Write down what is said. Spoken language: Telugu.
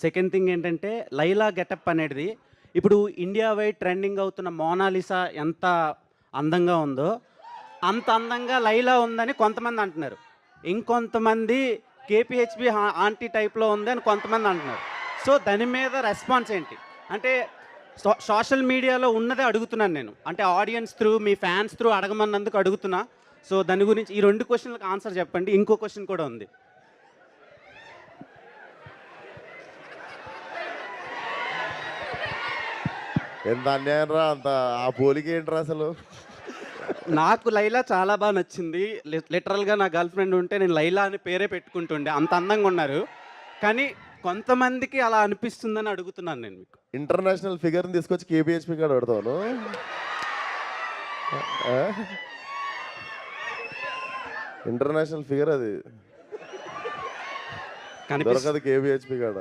సెకండ్ థింగ్ ఏంటంటే 'లైలా' గెటప్ అనేది ఇప్పుడు ఇండియా వైడ్ ట్రెండింగ్ అవుతున్న 'మోనాలిసా' ఎంత అందంగా ఉందో, అంత అందంగా 'లైలా' ఉందని కొంతమంది అంటున్నారు. ఇంకొంతమంది 'కేపీహెచ్‌బీ ఆంటీ' టైప్‌లో ఉంది అని కొంతమంది అంటున్నారు. సో, దాని మీద రెస్పాన్స్ ఏంటి? అంటే సోషల్ మీడియాలో ఉన్నదే అడుగుతున్నాను నేను. అంటే ఆడియన్స్ త్రూ, మీ ఫ్యాన్స్ త్రూ అడగమన్నందుకు అడుగుతున్నా. సో, దాని గురించి ఈ 2 క్వెషన్‌లకి ఆన్సర్ చెప్పండి. ఇంకో క్వెషన్ కూడా ఉంది. ఎంత అన్యాయం రా! అంత ఆ పోలిక ఏంట్రా అసలు? నాకు 'లైలా' చాలా బా నచ్చింది. లిటరల్‌గా నా గర్ల్ ఫ్రెండ్ ఉంటే నేను 'లైలా' అని పేరే పెట్టుకుంటుండే. అంత అందంగా ఉన్నారు. కానీ కొంతమందికి అలా అనిపిస్తుందని అడుగుతున్నాను నేను మీకు. ఇంటర్నేషనల్ ఫిగర్‌ని తీసుకొచ్చి కేపీహెచ్‌పీ కాడ పెడతావా నువ్వు? ఆ? ఇంటర్నేషనల్ ఫిగర్ అది. కనిపిస్ దొరకదు కేపీహెచ్‌పీ కాడ.